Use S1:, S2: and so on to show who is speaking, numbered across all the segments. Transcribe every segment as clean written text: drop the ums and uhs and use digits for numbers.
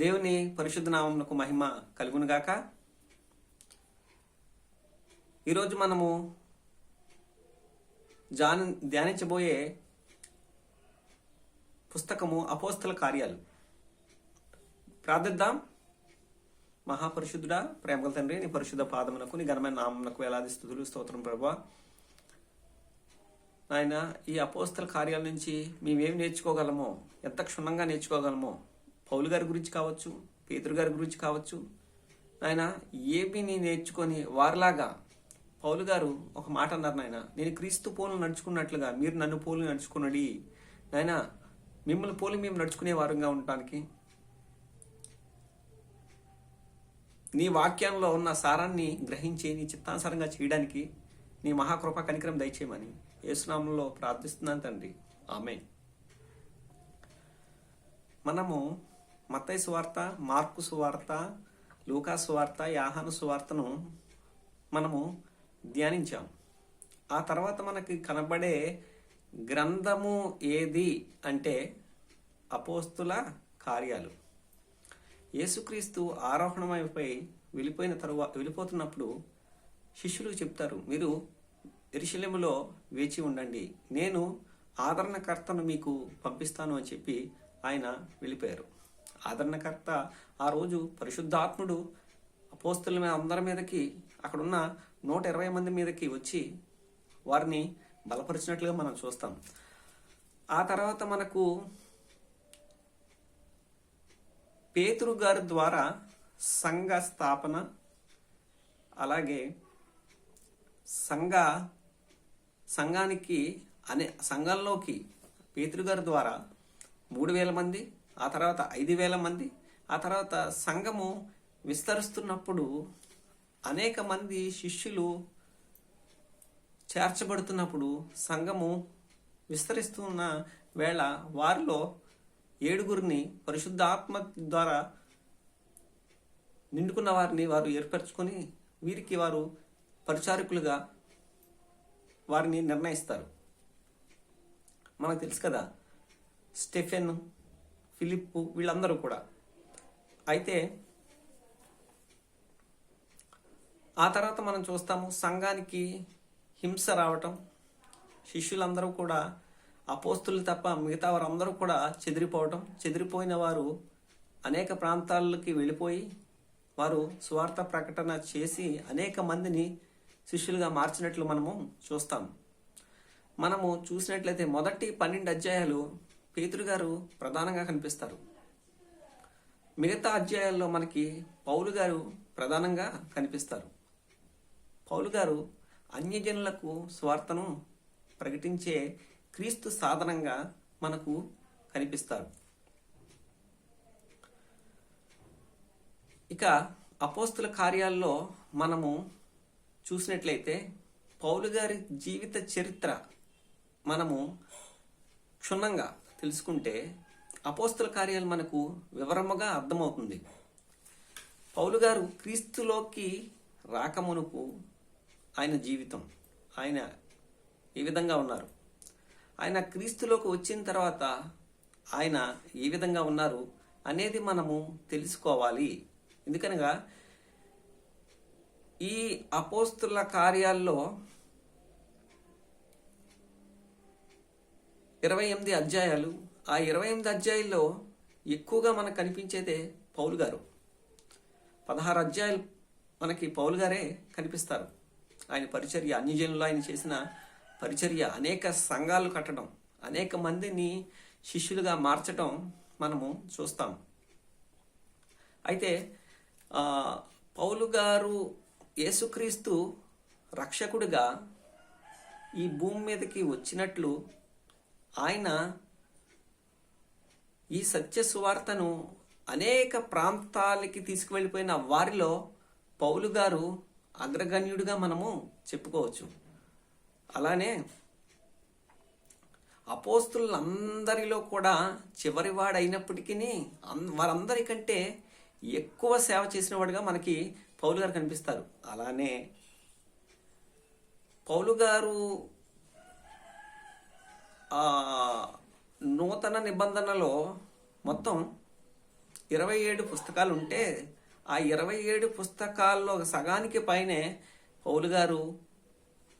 S1: దేవుని పరిశుద్ధ నామమునకు మహిమ కలుగునుగాక. ఈరోజు మనము ధ్యానించబోయే పుస్తకము అపోస్తల కార్యాలు. ప్రార్థిద్దాం. మహాపరిశుద్ధుడా, ప్రేమగల తండ్రి, నీ పరిశుద్ధ పాదమునకు, నీ ఘనమైన నామమునకు వేలాది స్తుతులు స్తోత్రం ప్రభువా. నాయన, ఈ అపోస్తల కార్యాల నుంచి మేమేమి నేర్చుకోగలమో, ఎంత క్షుణ్ణంగా నేర్చుకోగలమో, పౌలు గారి గురించి కావచ్చు, పేతురు గారి గురించి కావచ్చు, నాయన ఏమీ నేర్చుకొని వారిలాగా పౌలు గారు ఒక మాట అన్నారు, నాయన నేను క్రీస్తు పోలు నడుచుకున్నట్లుగా మీరు నన్ను పోలు నడుచుకున్నది. నాయన మిమ్మల్ని పోలి మేము నడుచుకునే వారంగా ఉండటానికి, నీ వాక్యంలో ఉన్న సారాన్ని గ్రహించి నీ చిత్తానుసారంగా చేయడానికి నీ మహాకృప కనికరం దయచేయమని యేసునామంలో ప్రార్థిస్తున్నాను తండ్రి, ఆమేన్. మనము మత్తయి సువార్త, మార్కు సువార్త, లూకా సువార్త, యోహాను సువార్తను మనము ధ్యానించాం. ఆ తర్వాత మనకి కనబడే గ్రంథము ఏది అంటే అపోస్తుల కార్యాలు. యేసుక్రీస్తు ఆరోహణమైపై వెళ్ళిపోతున్నప్పుడు శిష్యులకు చెప్తారు, మీరు యెరూషలేములో వేచి ఉండండి, నేను ఆదరణకర్తను మీకు పంపిస్తాను అని చెప్పి ఆయన వెళ్ళిపోయారు. ఆదరణకర్త ఆ రోజు పరిశుద్ధాత్ముడు అపోస్తుల మీద అందరి మీదకి, అక్కడున్న 120 మంది మీదకి వచ్చి వారిని బలపరిచినట్లుగా మనం చూస్తాం. ఆ తర్వాత మనకు పేతురు గారి ద్వారా సంఘ స్థాపన, అలాగే సంఘంలోకి పేతురు గారి ద్వారా 3000 మంది, ఆ తర్వాత 5000 మంది, ఆ తర్వాత సంఘము విస్తరిస్తున్నప్పుడు అనేక మంది శిష్యులు చేర్చబడుతున్నప్పుడు, సంఘము విస్తరిస్తున్న వేళ వారిలో 7 పరిశుద్ధాత్మ ద్వారా నిండుకున్న వారిని వారు ఏర్పరచుకొని వీరికి వారు పరిచారకులుగా వారిని నిర్ణయిస్తారు. మనకు తెలుసు కదా, స్టెఫెన్, ఫిలిప్పు, వీళ్ళందరూ కూడా. అయితే ఆ తర్వాత మనం చూస్తాము సంఘానికి హింస రావటం, శిష్యులందరూ కూడా అపోస్తులు తప్ప మిగతా వారందరూ కూడా చెదిరిపోవటం, చెదిరిపోయిన వారు అనేక ప్రాంతాలకి వెళ్ళిపోయి వారు సువార్త ప్రకటన చేసి అనేక మందిని శిష్యులుగా మార్చినట్లు మనము చూస్తాం. మనము చూసినట్లయితే మొదటి 12 అధ్యాయాలు పేతురు గారు ప్రధానంగా కనిపిస్తారు. మిగతా అధ్యాయాల్లో మనకి పౌలు గారు ప్రధానంగా కనిపిస్తారు. పౌలు గారు అన్యజనులకు స్వార్థను ప్రకటించే క్రీస్తు సాధనంగా మనకు కనిపిస్తారు. ఇక అపోస్తుల కార్యాల్లో మనము చూసినట్లయితే పౌలు గారి జీవిత చరిత్ర మనము క్షుణ్ణంగా తెలుసుకుంటే అపోస్తుల కార్యాలు మనకు వివరముగా అర్థమవుతుంది. పౌలు గారు క్రీస్తులోకి రాకమునుపు ఆయన జీవితం, ఆయన ఏ విధంగా ఉన్నారు, ఆయన క్రీస్తులోకి వచ్చిన తర్వాత ఆయన ఏ విధంగా ఉన్నారు అనేది మనము తెలుసుకోవాలి. ఎందుకనగా ఈ అపోస్తుల కార్యాల్లో 28 అధ్యాయాలు, ఆ 28 అధ్యాయాల్లో ఎక్కువగా మనకు కనిపించేదే పౌలు గారు. 16 అధ్యాయాలు మనకి పౌలు గారే కనిపిస్తారు. ఆయన పరిచర్య, అన్యజనులు ఆయన చేసిన పరిచర్య, అనేక సంఘాలు కట్టడం, అనేక మందిని శిష్యులుగా మార్చడం మనము చూస్తాం. అయితే పౌలు గారు యేసుక్రీస్తు రక్షకుడిగా ఈ భూమి మీదకి వచ్చినట్లు ఆయన ఈ సత్య సువార్తను అనేక ప్రాంతాలకి తీసుకువెళ్ళిపోయిన వారిలో పౌలు గారు అగ్రగణ్యుడిగా మనము చెప్పుకోవచ్చు. అలానే అపోస్తులందరిలో కూడా చివరివాడైనప్పటికీ వారందరికంటే ఎక్కువ సేవ చేసిన వాడుగా మనకి పౌలు గారు కనిపిస్తారు. అలానే పౌలు గారు నూతన నిబంధనలో మొత్తం 27 పుస్తకాలు ఉంటే ఆ 27 పుస్తకాల్లో సగానికి పైనే పౌలు గారు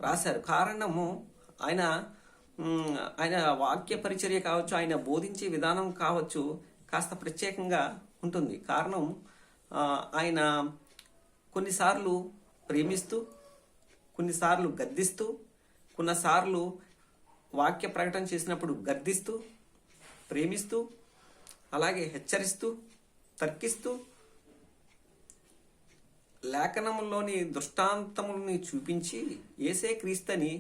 S1: రాశారు. కారణము ఆయన ఆయన వాక్య పరిచర్య కావచ్చు, ఆయన బోధించే విధానం కావచ్చు, కాస్త ప్రత్యేకంగా ఉంటుంది. కారణం ఆయన కొన్నిసార్లు ప్రేమిస్తూ, కొన్నిసార్లు గద్దిస్తూ, కొన్నిసార్లు వాక్య ప్రకటన చేసినప్పుడు గద్దిస్తూ, ప్రేమిస్తూ, అలాగే హెచ్చరిస్తూ, తర్కిస్తూ, లేఖనంలోని దృష్టాంతములని చూపించి యేసే క్రీస్తని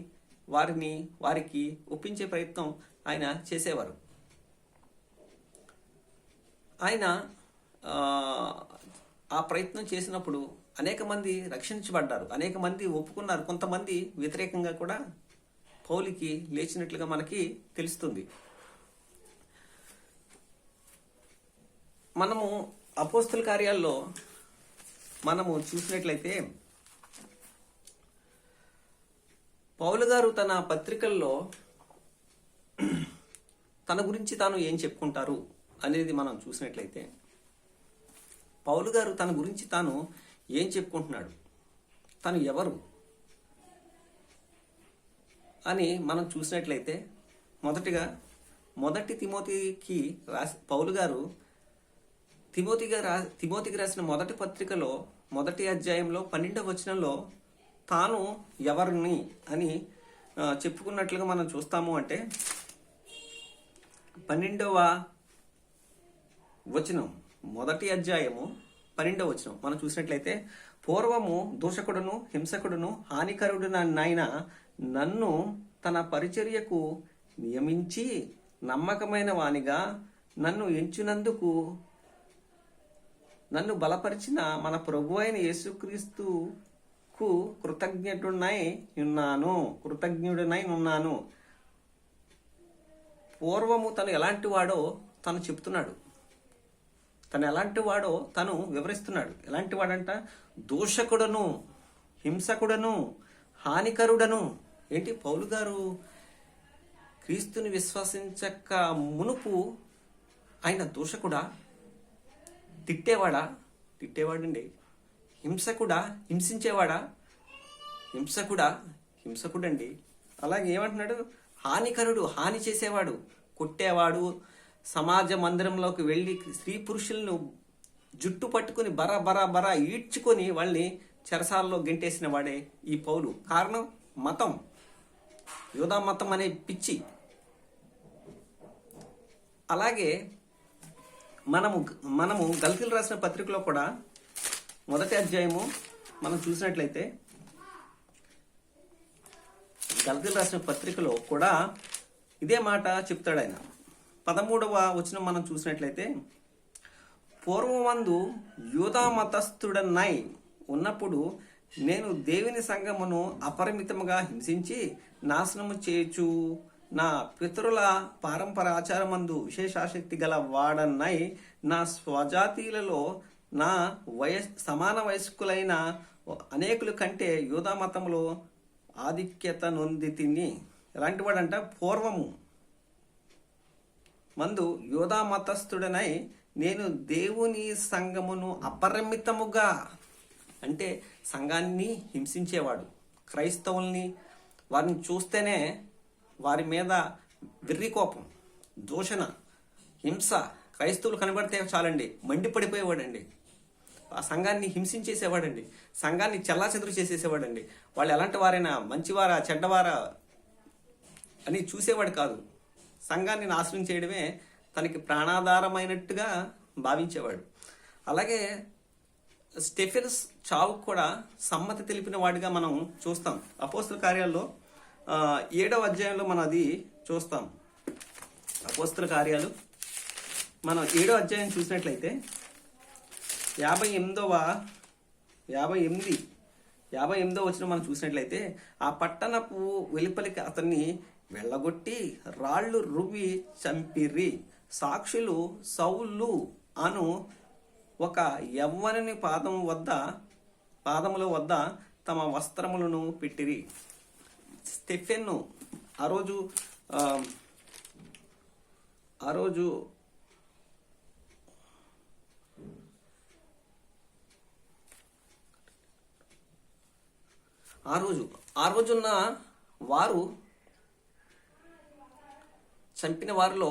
S1: వారికి ఒప్పించే ప్రయత్నం ఆయన చేసేవారు. ఆయన ఆ ప్రయత్నం చేసినప్పుడు అనేక మంది రక్షించబడ్డారు, అనేక మంది ఒప్పుకున్నారు, కొంతమంది వ్యతిరేకంగా కూడా పౌలుకి లేచినట్లుగా మనకి తెలుస్తుంది. మనము అపోస్తల కార్యాల్లో మనము చూసినట్లయితే పౌలు గారు తన పత్రికల్లో తన గురించి తాను ఏం చెప్పుకుంటారు అనేది మనం చూసినట్లయితే పౌలు గారు తన గురించి తాను ఏం చెప్పుకుంటున్నాడు, తను ఎవరు అని మనం చూసినట్లయితే మొదటిగా మొదటి తిమోతికి పౌలు గారు తిమోతికి రాసిన మొదటి పత్రికలో మొదటి అధ్యాయంలో 12వ వచనంలో తాను ఎవరిని అని చెప్పుకున్నట్లుగా మనం చూస్తాము. అంటే 12వ వచనం, మొదటి అధ్యాయము 12వ వచనం మనం చూసినట్లయితే, పూర్వము దూషకుడును హింసకుడును హానికరుడునైన నన్ను తన పరిచర్యకు నియమించి నమ్మకమైన వానిగా నన్ను ఎంచినందుకు నన్ను బలపరిచిన మన ప్రభు అయిన యేసుక్రీస్తుకు కృతజ్ఞుడనై ఉన్నాను. పూర్వము తను ఎలాంటి వాడో తను చెప్తున్నాడు, తను ఎలాంటి వాడో తను వివరిస్తున్నాడు. ఎలాంటి వాడంట? దూషకుడను, హింసకుడను, హానికరుడను. ఏంటి, పౌలు గారు క్రీస్తుని విశ్వసించక మునుపు ఆయన దూషకుడా, తిట్టేవాడండి. హింసకుడా, హింసించేవాడా, హింసకుడండి. అలాగే ఏమంటున్నాడు? హానికరుడు, హాని చేసేవాడు, కొట్టేవాడు, సమాజ మందిరంలోకి వెళ్ళి స్త్రీ పురుషులను జుట్టు పట్టుకుని బరా ఈడ్చుకొని వాళ్ళని చెరసాలలో గెంటేసిన వాడే ఈ పౌలు. కారణం మతం, యూదా మతం అనే పిచ్చి. అలాగే మనము గల్తీలు రాసిన పత్రికలో కూడా మొదటి అధ్యాయము మనం చూసినట్లయితే గల్తీలు రాసిన పత్రికలో కూడా ఇదే మాట చెప్తాడు ఆయన. 13వ వచనం మనం చూసినట్లయితే, పూర్వమందు యూదా మతస్థుడనై ఉన్నప్పుడు నేను దేవుని సంఘమును అపరిమితముగా హింసించి నాశనము చేయొచ్చు నా పితరుల పారంపర ఆచారమందు విశేషాసక్తి గల వాడనై నా స్వజాతీయులలో నా సమాన వయస్కులైన అనేకుల కంటే యూదా మతంలో ఆధిక్యత నొంది తిని. ఎలాంటి వాడంట? పూర్వము మందు యూదా మతస్థుడనై నేను దేవుని సంఘమును అపరిమితముగా, అంటే సంఘాన్ని హింసించేవాడు, క్రైస్తవుల్ని వారిని చూస్తేనే వారి మీద వెర్రి కోపం, దూషణ, హింస, క్రైస్తవులు కనబడితే చాలండి మండిపడిపోయేవాడండి. ఆ సంఘాన్ని హింసించేసేవాడండి, సంఘాన్ని చెల్లాచెదురు చేసేసేవాడండి. వాళ్ళు ఎలాంటి వారైనా, మంచివారా చెడ్డవారా అని చూసేవాడు కాదు. సంఘాన్ని నాశనం చేయడమే తనకి ప్రాణాధారమైనట్టుగా భావించేవాడు. అలాగే స్టెఫెన్స్ చావుకు కూడా సమ్మతి తెలిపిన వాడిగా మనం చూస్తాం. అపోస్తల కార్యాల్లో 7వ అధ్యాయంలో మనం అది చూస్తాం. అపోస్తల కార్యాలు మనం 7వ అధ్యాయం చూసినట్లయితే 58వ వచనం మనం చూసినట్లయితే, ఆ పట్టణపు వెలుపలికి అతన్ని వెళ్ళగొట్టి రాళ్ళు రువ్వి చంపిరి. సాక్షులు సౌలు అను ఒక యవ్వనుని పాదముల వద్ద తమ వస్త్రములను పెట్టిరి. స్టెఫెన్ను ఆ రోజు ఆ రోజున్న వారు చంపిన వారిలో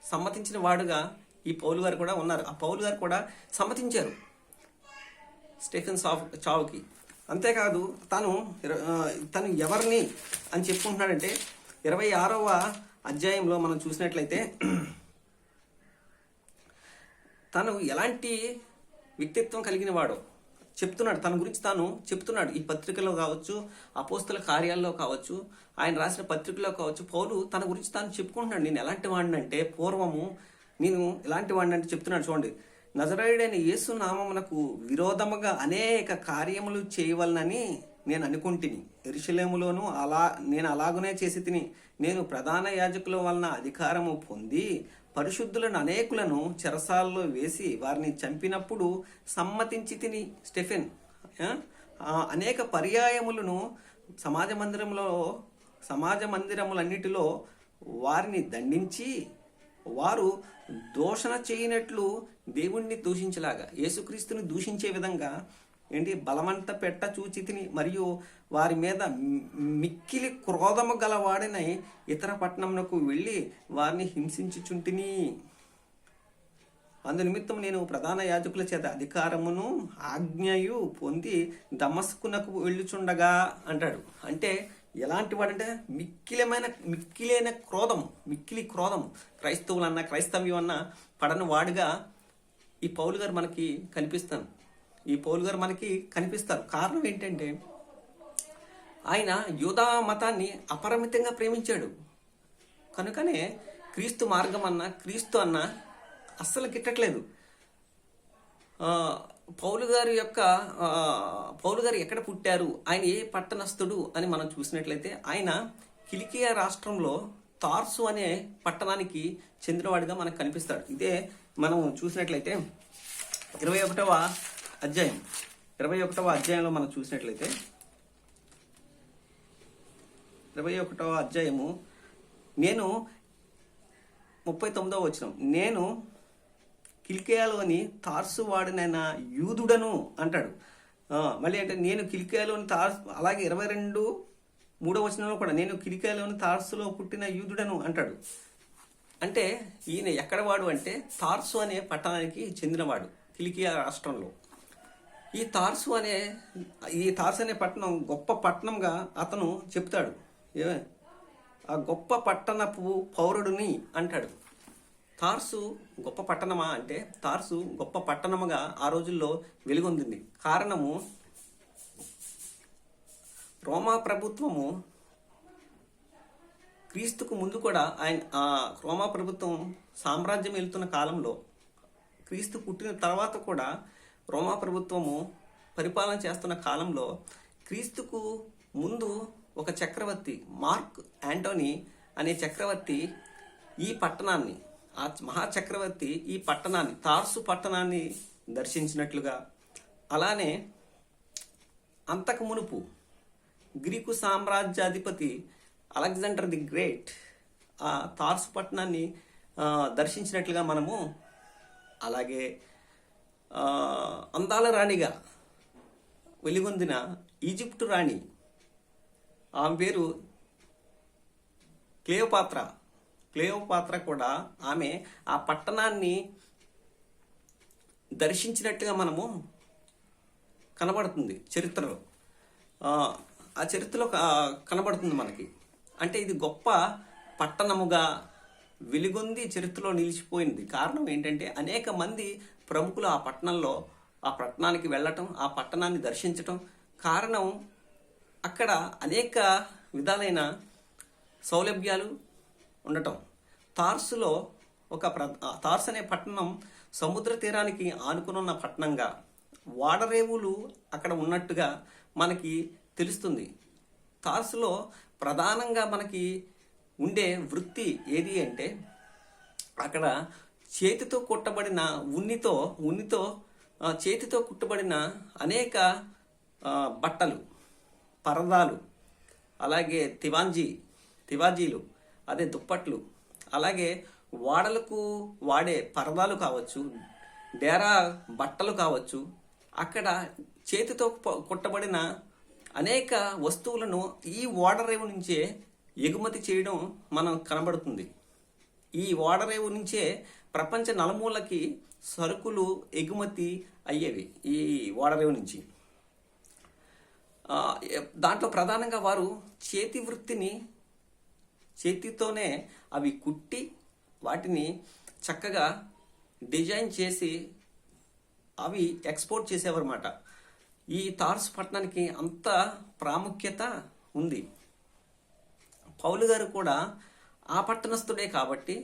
S1: సమ్మతించిన వాడుగా ఈ పౌలు గారు కూడా ఉన్నారు. ఆ పౌలు గారు కూడా సమ్మతించారు స్టెఫెన్ చావుకి. అంతేకాదు తను ఎవరిని అని చెప్పుకుంటున్నాడంటే 26వ అధ్యాయంలో మనం చూసినట్లయితే తను ఎలాంటి వ్యక్తిత్వం కలిగిన వాడో చెప్తున్నాడు. తన గురించి తాను చెప్తున్నాడు. ఈ పత్రికలో కావచ్చు, అపోస్తల కార్యాల్లో కావచ్చు, ఆయన రాసిన పత్రికలో కావచ్చు, పౌలు తన గురించి తాను చెప్పుకుంటున్నాడు. నేను ఎలాంటి వాడిని అంటే పూర్వము నేను ఎలాంటి వాడిని అంటే చెప్తున్నాడు. చూడండి, నజరేయుడైన యేసు నామమునకు విరోధముగా అనేక కార్యములు చేయవలనని నేను అనుకుంటుని. యెరూషలేములోను నేను అలాగనే చేసి తిని. నేను ప్రధాన యాజకుల వలన అధికారము పొంది పరిశుద్ధులను అనేకులను చెరసాల్లో వేసి వారిని చంపినప్పుడు సమ్మతించి తిని. స్టెఫెన్ అనేక పర్యాయములను సమాజ మందిరములన్నిటిలో వారిని దండించి వారు దూషణ చేయనట్లు దేవుణ్ణి దూషించలాగా, యేసుక్రీస్తుని దూషించే విధంగా బలవంత పెట్ట చూచితిని. మరియు వారి మీద మిక్కిలి క్రోధము గలవాడినై ఇతర పట్టణమునకు వెళ్ళి వారిని హింసించుచుంటిని. అందు నిమిత్తం నేను ప్రధాన యాజకుల చేత అధికారమును ఆజ్ఞయు పొంది దమస్కునకు వెళ్ళుచుండగా అంటాడు. అంటే ఎలాంటి వాడంటే మిక్కిలి క్రోధం. క్రైస్తవులన్నా క్రైస్తవ్యం అన్నా పడని వాడుగా ఈ పౌలు గారు మనకి కనిపిస్తారు. కారణం ఏంటంటే ఆయన యూదా మతాన్ని అపరిమితంగా ప్రేమించాడు. కనుకనే క్రీస్తు మార్గం అన్నా క్రీస్తు అన్నా అస్సలు గిట్టట్లేదు. పౌలు గారు ఎక్కడ పుట్టారు, ఆయన ఏ పట్టణస్థుడు అని మనం చూసినట్లయితే ఆయన కిలికియా రాష్ట్రంలో తార్సు అనే పట్టణానికి చెందినవాడిగా మనకు కనిపిస్తాడు. ఇదే మనం చూసినట్లయితే 21వ అధ్యాయంలో మనం చూసినట్లయితే 21వ అధ్యాయము 39వ వచనం, నేను కిలికియాలోని తార్సు వాడినైన యూదుడను అంటాడు. మళ్ళీ అంటే నేను కిలికియాలోని అలాగే 22:3 వచనంలో కూడా నేను కిలికియాలోని తార్సులో పుట్టిన యూదుడను అంటాడు. అంటే ఈయన ఎక్కడ వాడు అంటే తార్సు అనే పట్టణానికి చెందినవాడు కిలికియా రాష్ట్రంలో. ఈ తార్సు అనే పట్టణం గొప్ప పట్టణంగా అతను చెప్తాడు. ఆ గొప్ప పట్టణపు పౌరుడిని అంటాడు. తార్సు గొప్ప పట్టణమా అంటే తార్సు గొప్ప పట్టణముగా ఆ రోజుల్లో వెలుగొందింది. కారణము రోమా ప్రభుత్వము క్రీస్తుకు ముందు కూడా రోమా ప్రభుత్వం సామ్రాజ్యం వెళ్తున్న కాలంలో, క్రీస్తు పుట్టిన తర్వాత కూడా రోమా ప్రభుత్వము పరిపాలన చేస్తున్న కాలంలో క్రీస్తుకు ముందు ఒక చక్రవర్తి మార్క్ యాంటోనీ అనే చక్రవర్తి ఈ పట్టణాన్ని, ఆ మహాచక్రవర్తి ఈ పట్టణాన్ని తార్సు పట్టణాన్ని దర్శించినట్లుగా, అలానే అంతకు మునుపు గ్రీకు సామ్రాజ్యాధిపతి అలెగ్జాండర్ ది గ్రేట్ ఆ తార్సు పట్టణాన్ని దర్శించినట్లుగా మనము, అలాగే అందాల రాణిగా వెలుగొందిన ఈజిప్టు రాణి, ఆమె పేరు క్లియోపాత్ర కూడా ఆమె ఆ పట్టణాన్ని దర్శించినట్టుగా మనము కనబడుతుంది చరిత్రలో. ఆ చరిత్రలో కనబడుతుంది మనకి. అంటే ఇది గొప్ప పట్టణముగా వెలుగొంది చరిత్రలో నిలిచిపోయింది. కారణం ఏంటంటే అనేక మంది ప్రముఖులు ఆ పట్టణానికి వెళ్ళటం, ఆ పట్టణాన్ని దర్శించటం. కారణం అక్కడ అనేక విధాలైన సౌలభ్యాలు ఉండటం. తార్సు అనే పట్టణం సముద్ర తీరానికి ఆనుకునున్న పట్టణంగా, వాడరేవులు అక్కడ ఉన్నట్టుగా మనకి తెలుస్తుంది. తార్సులో ప్రధానంగా మనకి ఉండే వృత్తి ఏది అంటే అక్కడ చేతితో కుట్టబడిన ఉన్నితో చేతితో కుట్టబడిన అనేక బట్టలు, పరదాలు, అలాగే తివాజీలు, అదే దుప్పట్లు, అలాగే వాడలకు వాడే పరదాలు కావచ్చు, డేరా బట్టలు కావచ్చు, అక్కడ చేతితో కుట్టబడిన అనేక వస్తువులను ఈ ఓడరేవు నుంచే ఎగుమతి చేయడం మనం కనబడుతుంది. ఈ ఓడరేవు నుంచే ప్రపంచ నలుమూలకి సరుకులు ఎగుమతి అయ్యేవి ఈ ఓడరేవు నుంచి. దాంట్లో ప్రధానంగా వారు చేతి వృత్తిని, చేతితోనే అవి కుట్టి వాటిని చక్కగా డిజైన్ చేసి అవి ఎక్స్పోర్ట్ చేసేవారు అన్నమాట. ఈ తార్సు పట్టణానికి అంత ప్రాముఖ్యత ఉంది. పౌలు గారు కూడా ఆ పట్టణస్థుడే కాబట్టి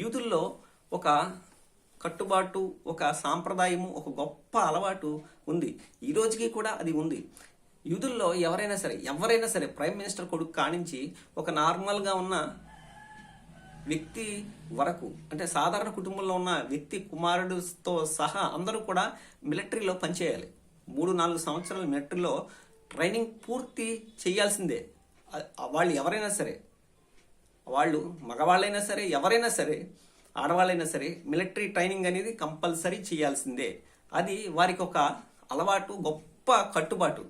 S1: యూదుల్లో ఒక కట్టుబాటు, ఒక సాంప్రదాయము, ఒక గొప్ప అలవాటు ఉంది. ఈ రోజుకి కూడా అది ఉంది. యూదుల్లో ఎవరైనా సరే ప్రైమ్ మినిస్టర్ కొడుకు కానించి ఒక నార్మల్గా ఉన్న వ్యక్తి వరకు, అంటే సాధారణ కుటుంబంలో ఉన్న వ్యక్తి కుమారుడితో సహా అందరూ కూడా మిలిటరీలో పనిచేయాలి. 3-4 సంవత్సరాలు మిలిటరీలో ట్రైనింగ్ పూర్తి చేయాల్సిందే. వాళ్ళు ఎవరైనా సరే, వాళ్ళు మగవాళ్ళైనా సరే, ఎవరైనా సరే, ఆడవాళ్ళైనా సరే, మిలిటరీ ట్రైనింగ్ అనేది కంపల్సరీ చేయాల్సిందే. అది వారికి ఒక అలవాటు, గొప్ప కట్టుబాటు.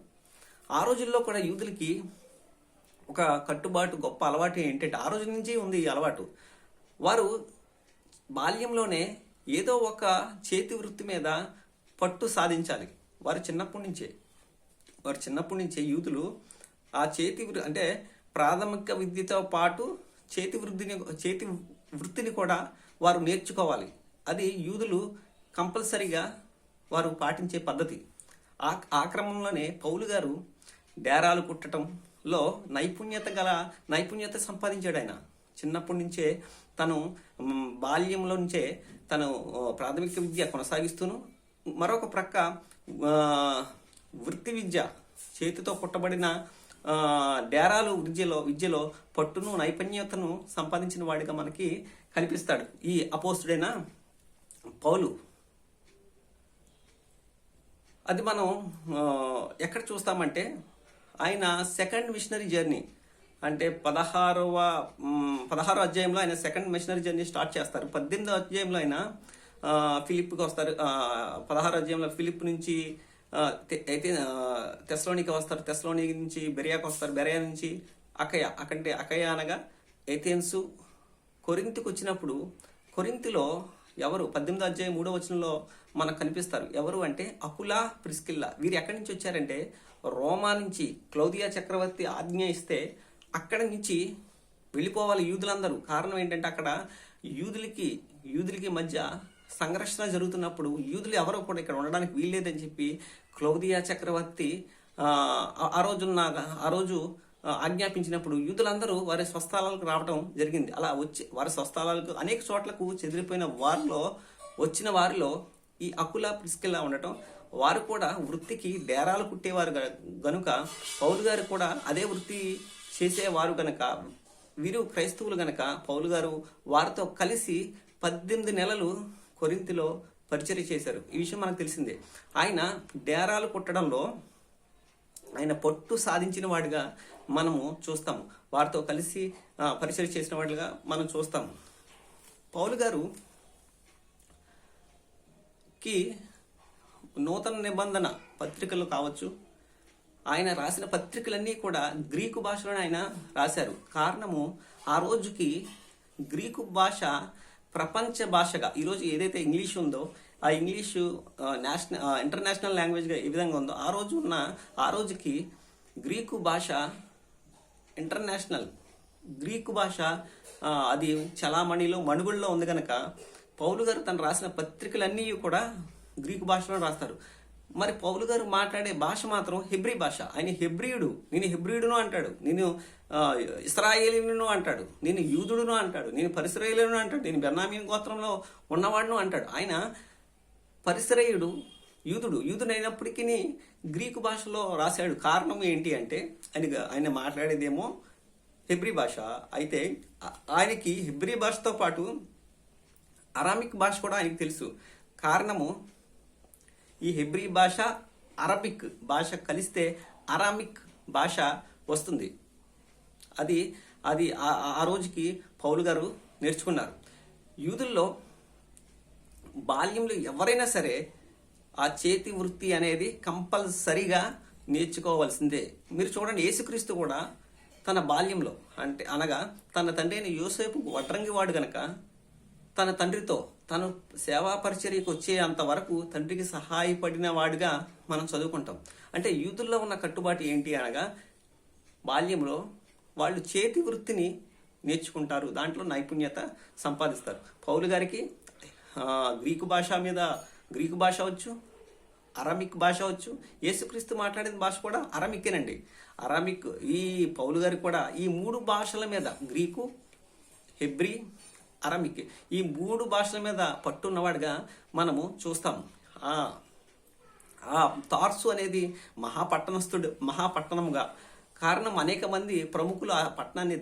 S1: ఆ రోజుల్లో కూడా యూదులకి ఒక కట్టుబాటు, గొప్ప అలవాటు ఏంటంటే, ఆ రోజు నుంచి ఉంది ఈ అలవాటు. వారు బాల్యంలోనే ఏదో ఒక చేతి వృత్తి మీద పట్టు సాధించాలి. వారు చిన్నప్పటి నుంచే యూదులు ఆ అంటే ప్రాథమిక విద్యతో పాటు చేతి వృత్తిని కూడా వారు నేర్చుకోవాలి. అది యూదులు కంపల్సరీగా వారు పాటించే పద్ధతి. ఆ క్రమంలోనే పౌలు గారు డేరాలు కుట్టడంలో నైపుణ్యత సంపాదించాడు. ఆయన చిన్నప్పటి నుంచే తను బాల్యంలో నుంచే తను ప్రాథమిక విద్య కొనసాగిస్తూను మరొక ప్రక్క వృత్తి విద్య, చేతితో కుట్టబడిన డేరాలు విద్యలో పట్టును, నైపుణ్యతను సంపాదించిన వాడిగా మనకి కనిపిస్తాడు ఈ అపోస్తుడైన పౌలు. అది మనం ఎక్కడ చూస్తామంటే ఆయన సెకండ్ మిషనరీ జర్నీ, అంటే 16వ అధ్యాయంలో ఆయన సెకండ్ మిషనరీ జర్నీ స్టార్ట్ చేస్తారు. 18వ అధ్యాయంలో ఆయన ఫిలిప్కి వస్తారు. 16వ అధ్యాయంలో ఫిలిప్ నుంచి తెస్సలోనిక వస్తారు. తెస్సలోనిక నుంచి బెరియాకు వస్తారు. బెరియా నుంచి అకయ అనగా ఏథెన్సు, కొరింథీకి వచ్చినప్పుడు కొరింథీలో ఎవరు 18వ అధ్యాయం 3వ వచనంలో మనకు కనిపిస్తారు. ఎవరు అంటే అకులా, ప్రిస్కిల్లా. వీరు ఎక్కడి నుంచి వచ్చారంటే రోమా నుంచి క్లౌదియా చక్రవర్తి ఆజ్ఞ ఇస్తే అక్కడి నుంచి వెళ్ళిపోవాలి యూదులందరూ. కారణం ఏంటంటే అక్కడ యూదులకి మధ్య సంఘర్షణ జరుగుతున్నప్పుడు యూదులు ఎవరో కూడా ఇక్కడ ఉండడానికి వీల్లేదని చెప్పి క్లౌదియా చక్రవర్తి ఆ రోజు ఆజ్ఞాపించినప్పుడు యూదులందరూ వారి స్వస్థలాలకు రావడం జరిగింది. అలా వచ్చి వారి స్వస్థలాలకు అనేక చోట్లకు చెదిరిపోయిన వచ్చిన వారిలో ఈ అకులా, ప్రిస్కిల్లా ఉండటం, వారు కూడా వృత్తికి డేరాలు కుట్టేవారు గనుక పౌలు గారు కూడా అదే వృత్తి చేసేవారు గనక, వీరు క్రైస్తవులు గనక పౌలు గారు వారితో కలిసి 18 నెలలు కొరింథీలో పరిచర్య చేశారు. ఈ విషయం మనకు తెలిసిందే. ఆయన డేరాలు కుట్టడంలో ఆయన పట్టు సాధించిన వాడిగా మనము చూస్తాము. వారితో కలిసి పరిచర్య చేసిన వాడిగా మనం చూస్తాము. పౌలు గారుకి నూతన నిబంధన పత్రికలు కావచ్చు, ఆయన రాసిన పత్రికలన్నీ కూడా గ్రీకు భాషలోనే ఆయన రాశారు. కారణము ఆ రోజుకి గ్రీకు భాష ప్రపంచ భాషగా, ఈరోజు ఏదైతే ఇంగ్లీష్ ఉందో ఆ ఇంగ్లీషు ఇంటర్నేషనల్ లాంగ్వేజ్గా ఏ విధంగా ఉందో ఆ రోజుకి గ్రీకు భాష ఇంటర్నేషనల్. గ్రీకు భాష అది చలామణిలో మణుగుల్లో ఉంది కనుక పౌలు గారు తను రాసిన పత్రికలన్నీ కూడా గ్రీకు భాషలో రాస్తారు. మరి పౌలు గారు మాట్లాడే భాష మాత్రం హెబ్రీ భాష. ఆయన హెబ్రీయుడు. నేను హెబ్రీయుడును అంటాడు, నేను ఇశ్రాయేలీయును అంటాడు, నేను యూదుడును అంటాడు, నేను పరిసరేయులను అంటాడు, నేను బెన్యామీను గోత్రంలో ఉన్నవాడును అంటాడు. ఆయన పరిసరేయుడు, యూదుడైనప్పటికీ గ్రీకు భాషలో రాశాడు. కారణం ఏంటి అంటే ఆయన మాట్లాడేదేమో హెబ్రీ భాష. అయితే ఆయనకి హెబ్రీ భాషతో పాటు అరామిక్ భాష కూడా ఆయనకి తెలుసు. కారణము ఈ హెబ్రీ భాష, అరబిక్ భాష కలిస్తే అరామిక్ భాష వస్తుంది. అది ఆ రోజుకి పౌలు గారు నేర్చుకున్నారు. యూదుల్లో బాల్యంలో ఎవరైనా సరే ఆ చేతి వృత్తి అనేది కంపల్సరిగా నేర్చుకోవాల్సిందే. మీరు చూడండి, యేసుక్రీస్తు కూడా తన బాల్యంలో అనగా తన తండ్రి అయిన యోసేపు వడ్రంగివాడు గనక తన తండ్రితో తను సేవా పరిచర్యకు వచ్చే అంతవరకు తండ్రికి సహాయపడిన వాడిగా మనం చదువుకుంటాం. అంటే యూదుల్లో ఉన్న కట్టుబాటు ఏంటి అనగా బాల్యంలో వాళ్ళు చేతి వృత్తిని నేర్చుకుంటారు, దాంట్లో నైపుణ్యత సంపాదిస్తారు. పౌలు గారికి గ్రీకు భాష వచ్చు, అరమిక్ భాష వచ్చు. యేసుక్రీస్తు మాట్లాడిన భాష కూడా అరమిక్కేనండి. అరమిక్. ఈ పౌలు గారికి కూడా ఈ 3 భాషల మీద, గ్రీకు, హెబ్రీ, అరమిక్, ఈ 3 భాషల మీద పట్టున్నవాడిగా మనము చూస్తాం. తార్సు అనేది మహాపట్టణముగా కారణం అనేక మంది ప్రముఖులు ఆ పట్టణాన్ని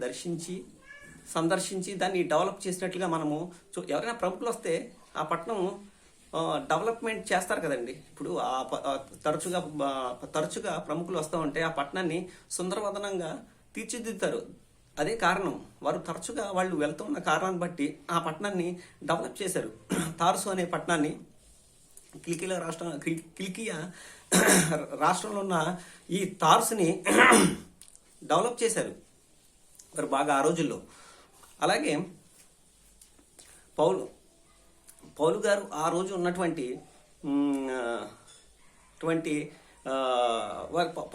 S1: సందర్శించి దాన్ని డెవలప్ చేసినట్లుగా మనము ఎవరైనా ప్రముఖులు వస్తే ఆ పట్టణం డెవలప్మెంట్ చేస్తారు కదండి. ఇప్పుడు తరచుగా ప్రముఖులు వస్తూ ఉంటే ఆ పట్టణాన్ని సుందరవదనంగా తీర్చిదిద్దుతారు. అదే కారణం, వారు తరచుగా వాళ్ళు వెళ్తూ ఉన్న కారణాన్ని బట్టి ఆ పట్టణాన్ని డెవలప్ చేశారు. తార్సు అనే పట్టణాన్ని కిల్కియా రాష్ట్రంలో ఉన్న ఈ తార్సుని డెవలప్ చేశారు మరి బాగా ఆ రోజుల్లో. అలాగే పౌలు గారు ఆ రోజు ఉన్నటువంటి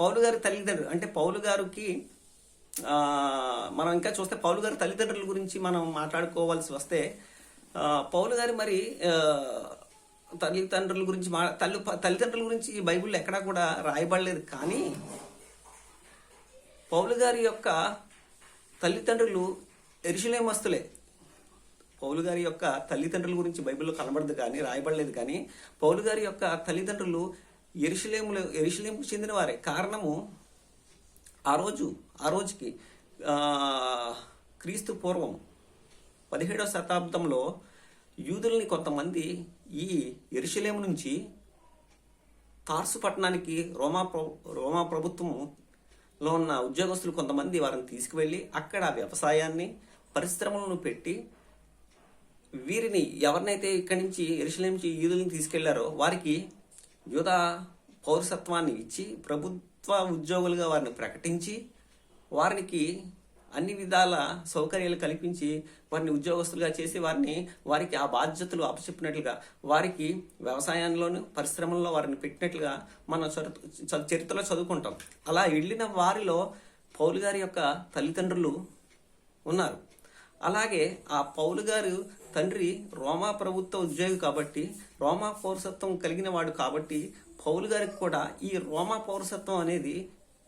S1: పౌలు గారి తల్లిదండ్రులు, అంటే పౌలు గారికి మనం ఇంకా చూస్తే పౌలు గారి తల్లిదండ్రుల గురించి మనం మాట్లాడుకోవాల్సి వస్తే, పౌలు గారి మరి తల్లిదండ్రుల గురించి ఈ బైబిల్లో ఎక్కడా కూడా రాయబడలేదు. కానీ పౌలు గారి యొక్క తల్లిదండ్రులు యెరూషలేమస్తులే. పౌలు గారి యొక్క తల్లిదండ్రుల గురించి బైబిల్లో కనబడదు కానీ, రాయబడలేదు. కానీ పౌలు గారి యొక్క తల్లిదండ్రులు యెరూషలేముకు చెందిన వారే. కారణము ఆ రోజుకి క్రీస్తు పూర్వం 17వ శతాబ్దంలో యూదుల్ని కొంతమంది ఈ యెరూషలేము నుంచి తార్సు పట్టణానికి రోమా ప్రభుత్వంలో ఉన్న ఉద్యోగస్తులు కొంతమంది వారిని తీసుకువెళ్ళి అక్కడ వ్యవసాయాన్ని, పరిశ్రమలను పెట్టి వీరిని ఎవరినైతే ఇక్కడి నుంచి యెరూషలేము నుంచి యూదుల్ని తీసుకెళ్లారో వారికి యూదా పౌరసత్వాన్ని ఇచ్చి ప్రభుత్వ ఉద్యోగులుగా వారిని ప్రకటించి వారికి అన్ని విధాల సౌకర్యాలు కల్పించి వారిని ఉద్యోగస్తులుగా చేసి వారికి ఆ బాధ్యతలు అప్పచెప్పినట్లుగా, వారికి వ్యవసాయంలోను పరిశ్రమల్లో వారిని పెట్టినట్లుగా మనం చరిత్రలో చదువుకుంటాం. అలా వెళ్ళిన వారిలో పౌలు గారి యొక్క తల్లిదండ్రులు ఉన్నారు. అలాగే ఆ పౌలు గారు తండ్రి రోమా ప్రభుత్వ ఉద్యోగి కాబట్టి, రోమా పౌరసత్వం కలిగిన వాడు కాబట్టి పౌలు గారికి కూడా ఈ రోమా పౌరసత్వం అనేది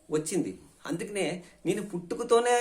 S1: వచ్చింది. అందుకనే నేను పుట్టుకతోనే